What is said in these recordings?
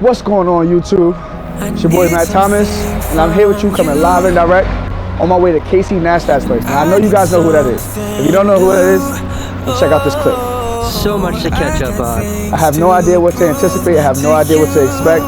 What's going on YouTube? It's your boy Matt Thomas, and I'm here with you coming live and direct on my way to Casey Neistat's place. Now I know you guys know who that is. If you don't know who that is, then check out this clip. So much to catch up on. I have no idea what to anticipate, I have no idea what to expect,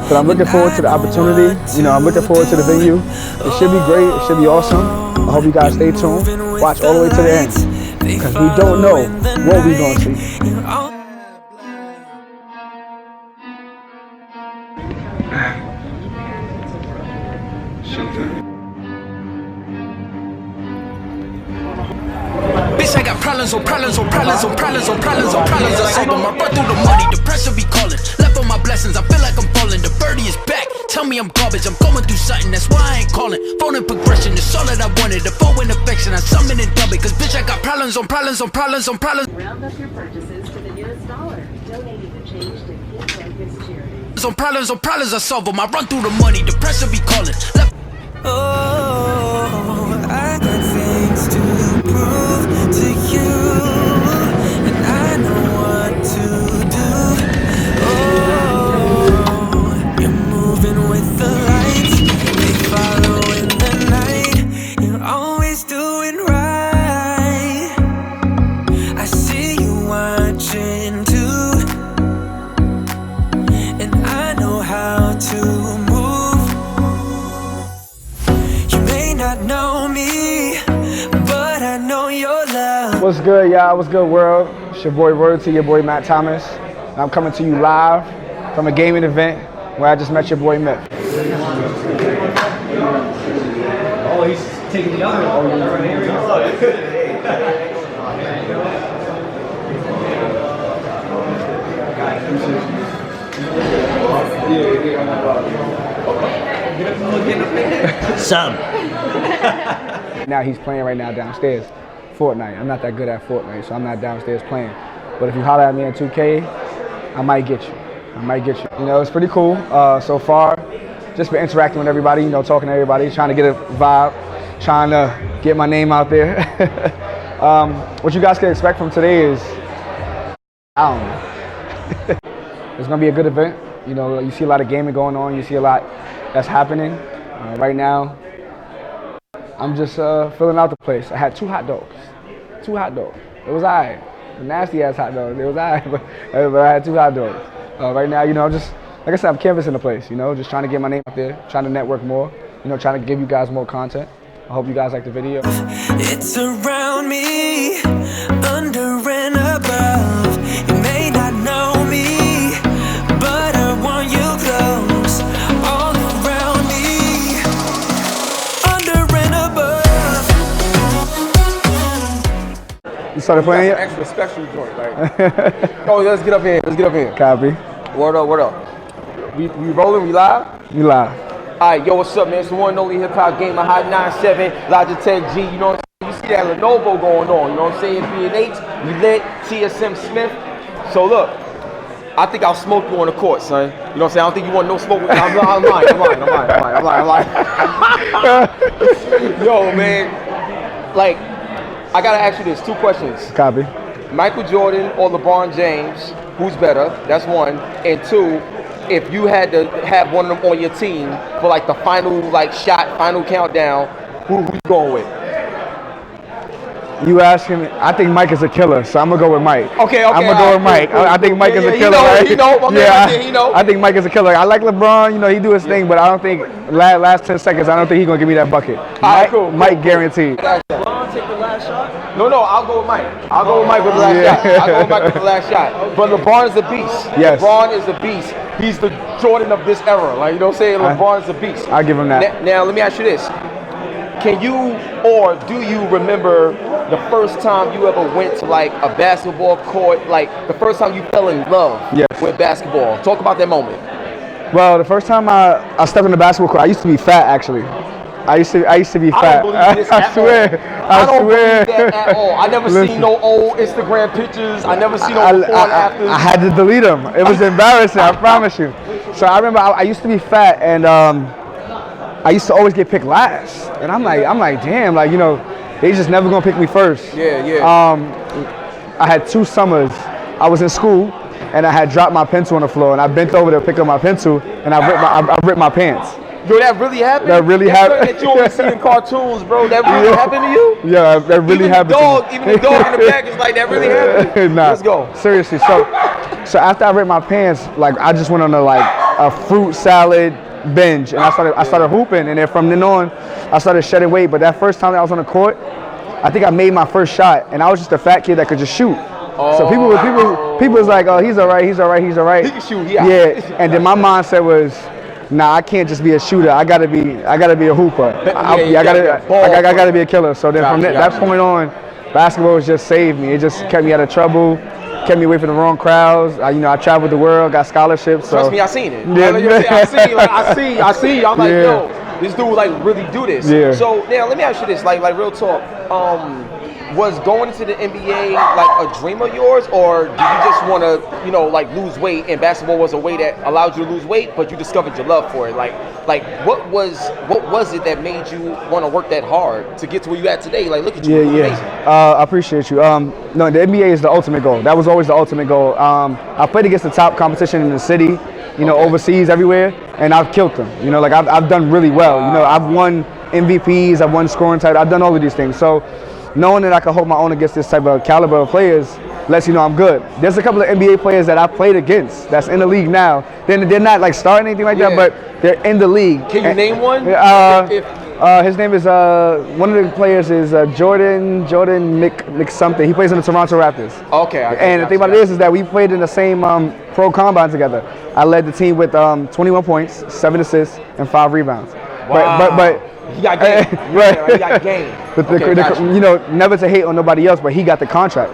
but I'm looking forward to the opportunity. You know, I'm looking forward to the venue. It should be great, it should be awesome. I hope you guys stay tuned, watch all the way to the end, because we don't know what we're going to see. Bitch, I got problems on problems on problems on problems on problems on problems. I solve them. I run through the money, the pressure be calling. Left on my blessings, I feel like I'm falling. The birdie is back. Tell me I'm garbage, I'm going through something, that's why I ain't calling. Phone and progression, it's all that I wanted. The phone and affection, I summon and dub it. Cause bitch, I got problems on problems on problems on problems. Round up your purchases to the newest dollar. Donating the change to Kids Charity. On problems, I solve them. I run through the money, the pressure be calling. Oh, I got things to prove to you, and I know what to do. Oh, you're moving with the lights, they follow in the night. You're always doing right. I see you watching too, and I know how to move. You may not know me, but I know your love. What's good, y'all? What's good, world? It's your boy Royalty, your boy Matt Thomas. And I'm coming to you live from a gaming event where I just met your boy Myth. Oh, he's taking the other one. Some. Now he's playing right now downstairs, FORTNITE. I'm not that good at FORTNITE, so I'm not downstairs playing. But if you holler at me in 2K, I might get you. I might get you. You know, it's pretty cool so far. Just been interacting with everybody, you know, talking to everybody, trying to get a vibe, trying to get my name out there. What you guys can expect from today is, I don't know. It's gonna be a good event. You know, you see a lot of gaming going on. You see a lot that's happening right now. I'm just filling out the place. I had two hot dogs. It was alright. Nasty ass hot dogs. It was alright, but I had two hot dogs. Right now, you know, just like I said, I'm canvassing the place. You know, just trying to get my name out there, trying to network more. You know, trying to give you guys more content. I hope you guys like the video. It's around me, under and above. You may not know me, but I want you close. All around me, under and above. You started playing yet? Extra special joint, like. Oh, let's get up here. Let's get up here. Copy. Word up, word up. We rolling, we live? You live. Alright, yo, what's up, man? It's the one and only hip hop gamer, Hot 97, Logitech G, you know what I'm saying? You see that Lenovo going on, you know what I'm saying? B&H, we lit, TSM Smith. So look, I think I'll smoke you on the court, son. You know what I'm saying? I don't think you want no smoke with me. I'm lying. Yo, man, like, I gotta ask you this, two questions. Copy. Michael Jordan or LeBron James, who's better? That's one. And two, if you had to have one of them on your team for like the final final countdown, who you going with? You asking me? I think Mike is a killer, so I'm gonna go with Mike. Okay. I'm gonna go with Mike. I think Mike is a killer, right? He know. I think Mike is a killer. I like LeBron, you know, he do his thing, but I don't think last 10 seconds, I don't think he's gonna give me that bucket. Cool. Mike guaranteed. LeBron take the last shot? No, I'll go with Mike. I'll go with Mike with the last shot. I'll go with Mike with the last shot. But LeBron is a beast. Yes. LeBron is a beast. He's the Jordan of this era. Like, you know what I'm saying? LeBron is a beast. I'll give him that. Now, let me ask you this. Can you or do you remember the first time you ever went to like a basketball court, like the first time you fell in love with basketball? Talk about that moment. Well, the first time I stepped in the basketball court, I used to be fat actually. I used to be fat. I don't believe this at all. I don't swear. believe that at all. I never seen no old Instagram pictures. I never seen no before and afters. I had to delete them. It was embarrassing, I promise you. So I remember I used to be fat, and I used to always get picked last. And I'm like, damn, like, you know, they just never gonna pick me first. Yeah. I had 2 summers. I was in school, and I had dropped my pencil on the floor, and I bent over to pick up my pencil, and I ripped my pants. Yo, that really happened? That really happened. That you only see in cartoons, bro. That really happened to you? Yeah, that really happened. Even the dog in the back is like, that really happened. Nah, let's go. Seriously, so after I ripped my pants, like I just went on a fruit salad binge, and I started hooping, and then from then on, I started shedding weight. But that first time that I was on the court, I think I made my first shot, and I was just a fat kid that could just shoot. So people was like, oh, he's all right. He can shoot, yeah. And then my mindset was, nah, I can't just be a shooter. I gotta be a hooper. I gotta be a killer. So then from that point on, basketball just saved me. It just kept me out of trouble, kept me away from the wrong crowds. I traveled the world, got scholarships. So. Trust me, I seen it. Yeah. I see. I'm like, yo, this dude like really do this. Yeah. So now let me ask you this, like real talk. Was going into the NBA like a dream of yours, or did you just want to, like lose weight, and basketball was a way that allowed you to lose weight, but you discovered your love for it? Like what was it that made you want to work that hard to get to where you at today? Like, look at you, amazing. I appreciate you. No, the NBA is the ultimate goal. That was always the ultimate goal. I played against the top competition in the city, overseas, everywhere, and I've killed them. Like I've done really well. I've won MVPs, I've won scoring title, I've done all of these things. So knowing that I can hold my own against this type of caliber of players lets you know I'm good. There's a couple of NBA players that I played against that's in the league now. They're not like starting anything like that, but they're in the league. Can you name one? His name is one of the players is Jordan Mick something. He plays in the Toronto Raptors. Okay. And the thing about this is that we played in the same pro combine together. I led the team with 21 points, 7 assists, and 5 rebounds. Wow. But he got game. Right. He got game. But never to hate on nobody else, but he got the contract.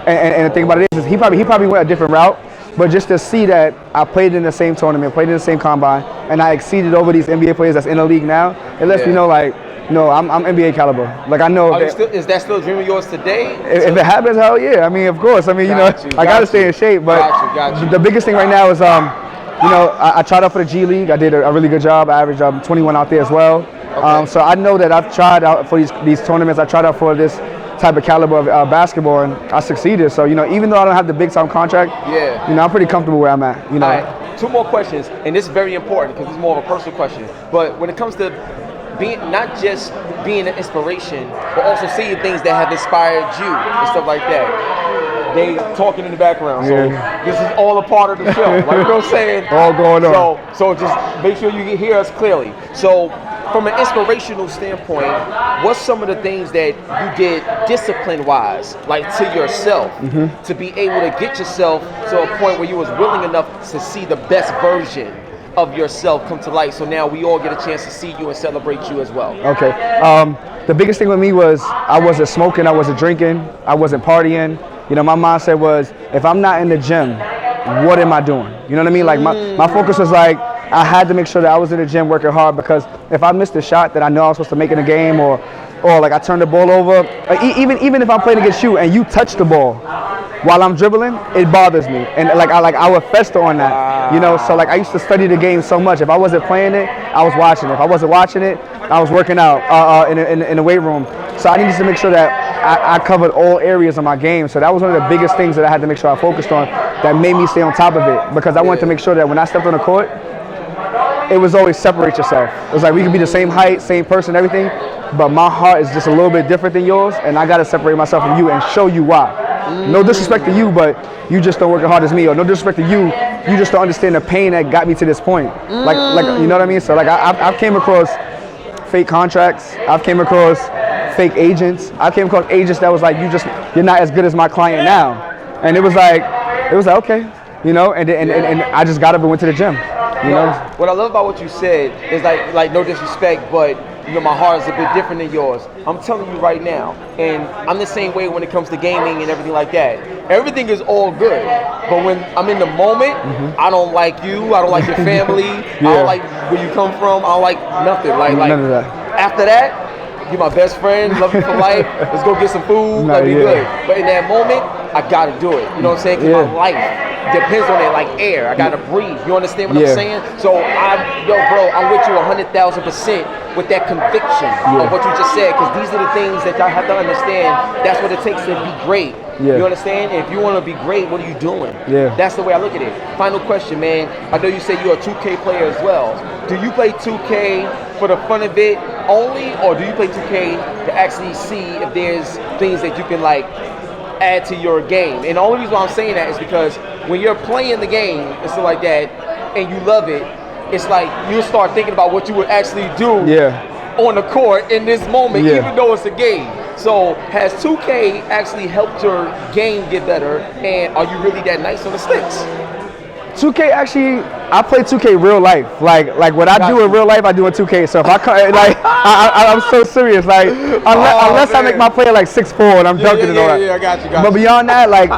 And the thing about it is he probably went a different route, but just to see that I played in the same tournament, played in the same combine, and I exceeded over these NBA players that's in the league now, it lets me know like, no, I'm NBA caliber. Like I know. Is that still a dream of yours today? If it happens, hell yeah. I mean, of course. I mean, I gotta stay in shape. But got you. The biggest thing right now is, I tried out for the G League. I did a really good job. I averaged 21 out there as well. Okay. So I know that I've tried out for these tournaments. I tried out for this type of caliber of basketball, and I succeeded. So even though I don't have the big time contract, I'm pretty comfortable where I'm at. All right. 2 more questions, and this is very important because it's more of a personal question. But when it comes to being not just being an inspiration, but also seeing things that have inspired you and stuff like that. They talking in the background, so this is all a part of the show. Like, you know what I'm saying? All going on. So just make sure you hear us clearly. So from an inspirational standpoint, what's some of the things that you did discipline-wise, like to yourself, to be able to get yourself to a point where you was willing enough to see the best version of yourself come to light, so now we all get a chance to see you and celebrate you as well? Okay. The biggest thing with me was I wasn't smoking, I wasn't drinking, I wasn't partying. My mindset was, if I'm not in the gym, what am I doing? You know what I mean? Like my focus was like, I had to make sure that I was in the gym working hard, because if I missed a shot that I know I was supposed to make in the game, or like I turned the ball over, like even if I'm playing against you and you touch the ball while I'm dribbling, it bothers me, and I would fester on that. So like I used to study the game so much. If I wasn't playing it, I was watching it. If I wasn't watching it, I was working out in the weight room. So I needed to make sure that I covered all areas of my game. So that was one of the biggest things that I had to make sure I focused on, that made me stay on top of it, because I wanted to make sure that when I stepped on the court, it was always separate yourself. It was like we could be the same height, same person, everything, but my heart is just a little bit different than yours, and I got to separate myself from you and show you why. No disrespect to you, but you just don't work as hard as me, or no disrespect to you, you just don't understand the pain that got me to this point. Like you know what I mean? So like I've came across fake contracts. I've came across fake agents. I came across agents that was like, you're not as good as my client now, and it was like okay, and I just got up and went to the gym. What I love about what you said is like no disrespect, but my heart is a bit different than yours. I'm telling you right now, and I'm the same way when it comes to gaming and everything like that. Everything is all good, but when I'm in the moment, I don't like you, I don't like your family, I don't like where you come from, I don't like nothing. Like none of that. After that, you're my best friend, love you for life, let's go get some food, be good. But in that moment, I gotta do it. You know what I'm saying? Because my life depends on it like air. I gotta breathe. You understand what I'm saying? So I'm with you 100,000%. with that conviction of what you just said, because these are the things that y'all have to understand. That's what it takes to be great. Yeah. You understand? If you want to be great, what are you doing? Yeah. That's the way I look at it. Final question, man. I know you say you're a 2K player as well. Do you play 2K for the fun of it only, or do you play 2K to actually see if there's things that you can like add to your game? And the only reason why I'm saying that is because when you're playing the game and stuff like that, and you love it, it's like you start thinking about what you would actually do on the court in this moment, even though it's a game. So has 2K actually helped your game get better, and are you really that nice on the sticks? 2K actually, I play 2K real life. Like what I do in real life, I do in 2K. So if I come, like, I'm so serious. Like unless I make my player like 6'4" and I'm dunking and all that. Yeah, I got you. But beyond that, like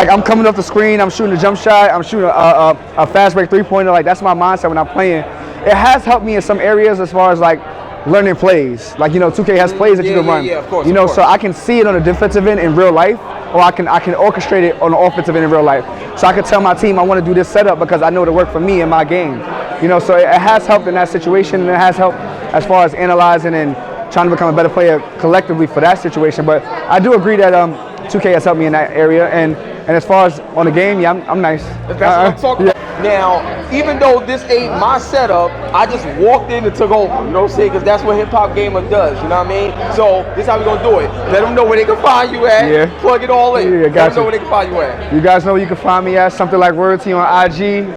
I'm coming off the screen, I'm shooting a jump shot, I'm shooting a fast break 3-pointer. Like that's my mindset when I'm playing. It has helped me in some areas as far as like learning plays. Like 2K has plays that you can run. Yeah, of course. So I can see it on the defensive end in real life, or I can orchestrate it on the offensive end in real life. So I can tell my team I want to do this setup because I know it'll work for me in my game. So it has helped in that situation, and it has helped as far as analyzing and trying to become a better player collectively for that situation. But I do agree that 2K has helped me in that area, and as far as on the game, yeah, I'm nice. That's what I'm talking about. Now, even though this ain't my setup, I just walked in and took over. You know what I'm saying? Because that's what Hip Hop Gamer does. You know what I mean? So this is how we gonna do it. Let them know where they can find you at. Yeah. Plug it all in. Yeah, Let them know where they can find you at. You guys know where you can find me at. Something like Royalty on IG.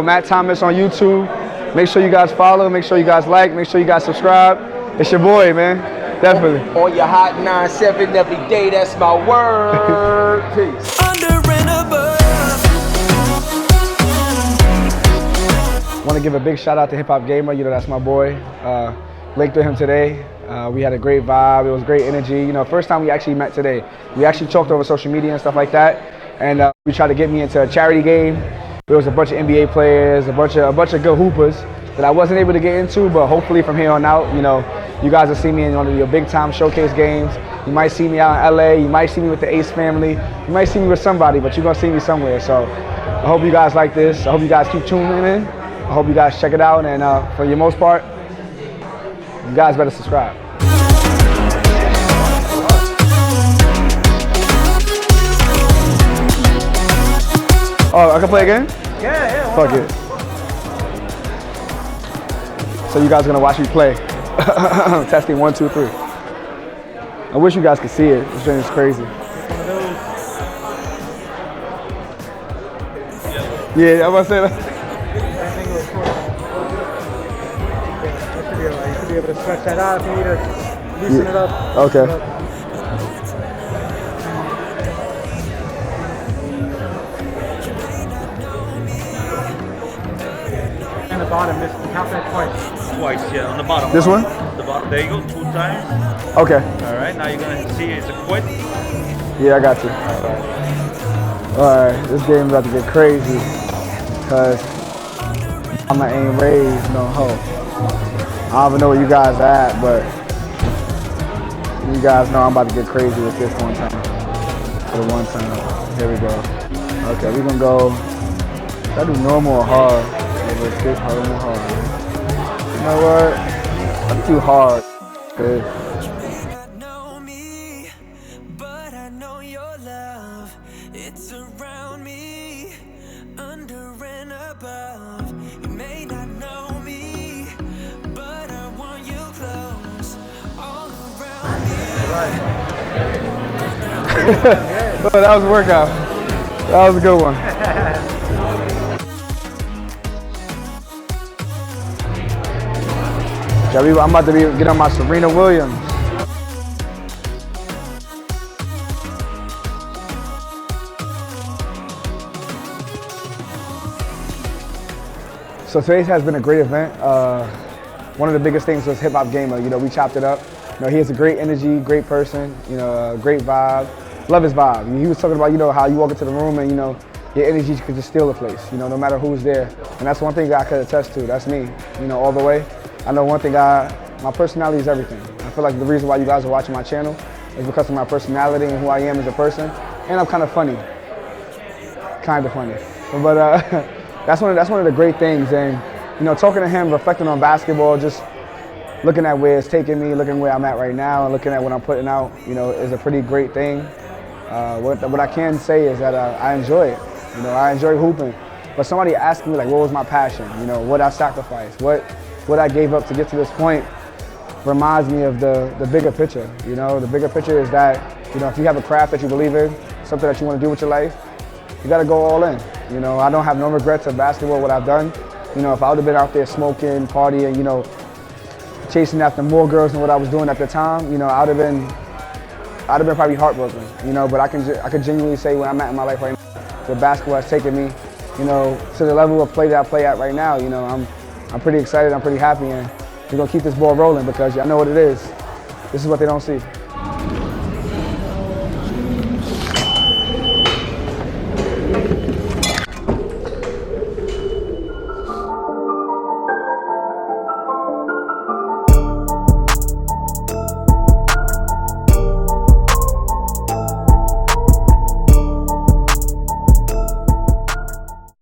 Matt Thomas on YouTube. Make sure you guys follow. Make sure you guys like. Make sure you guys subscribe. It's your boy, man. Definitely. On your hot 9-7 every day. That's my word. Peace. Under and above. Want to give a big shout out to Hip Hop Gamer. That's my boy. Linked with him today. We had a great vibe. It was great energy. First time we actually met today. We actually talked over social media and stuff like that. And we tried to get me into a charity game. There was a bunch of NBA players, a bunch of good hoopers that I wasn't able to get into. But hopefully from here on out, you guys will see me in one of your big time showcase games. You might see me out in LA. You might see me with the Ace family. You might see me with somebody, but you're gonna see me somewhere. So I hope you guys like this. I hope you guys keep tuning in. I hope you guys check it out, and for the most part, you guys better subscribe. Oh, I can play again? Yeah. Fuck it. So you guys are gonna watch me play. Testing 1, 2, 3. I wish you guys could see it. This thing is crazy. Yeah, I'm gonna say that. You should be able to stretch that out if you need to loosen it up. Okay. And the bottom, count that twice. Twice, yeah, on the bottom. This one? The bottom. There you go, 2 times. Okay. All right, now you're gonna see it's a quit. Yeah, I got you. Alright, this game's about to get crazy. Cause I'm an aim raised, no hope. I don't even know where you guys are at, but you guys know I'm about to get crazy with this one time. For the one time. Here we go. Okay, we're gonna go. Should I do normal or hard? Let's get normal or hard. You know what? I'm too hard. Good. It's around me, under and above. You may not know me, but I want you close, all around me. Oh, that was a workout. That was a good one. I'm about to get on my Serena Williams. So today has been a great event. One of the biggest things was Hip Hop Gamer. We chopped it up. He has a great energy, great person, great vibe. Love his vibe. He was talking about, how you walk into the room and, your energy could just steal the place, no matter who's there. And that's one thing I could attest to. That's me, all the way. I know one thing, my personality is everything. I feel like the reason why you guys are watching my channel is because of my personality and who I am as a person. And I'm kind of funny. But that's one of the great things. And, talking to him, reflecting on basketball, just looking at where it's taking me, looking where I'm at right now, and looking at what I'm putting out, you know, is a pretty great thing. What I can say is that I enjoy it. You know, I enjoy hooping. But somebody asked me, like, what was my passion? You know, what I sacrificed, what I gave up to get to this point reminds me of the bigger picture. You know, the bigger picture is that, you know, if you have a craft that you believe in, something that you want to do with your life, you got to go all in. You know, I don't have no regrets of basketball, what I've done. You know, if I would have been out there smoking, partying, you know, chasing after more girls than what I was doing at the time, you know, I'd have been probably heartbroken. You know, but I could genuinely say where I'm at in my life right now, where basketball has taken me, you know, to the level of play that I play at right now. You know, I'm pretty excited, I'm pretty happy, and we're gonna keep this ball rolling because I know what it is. This is what they don't see.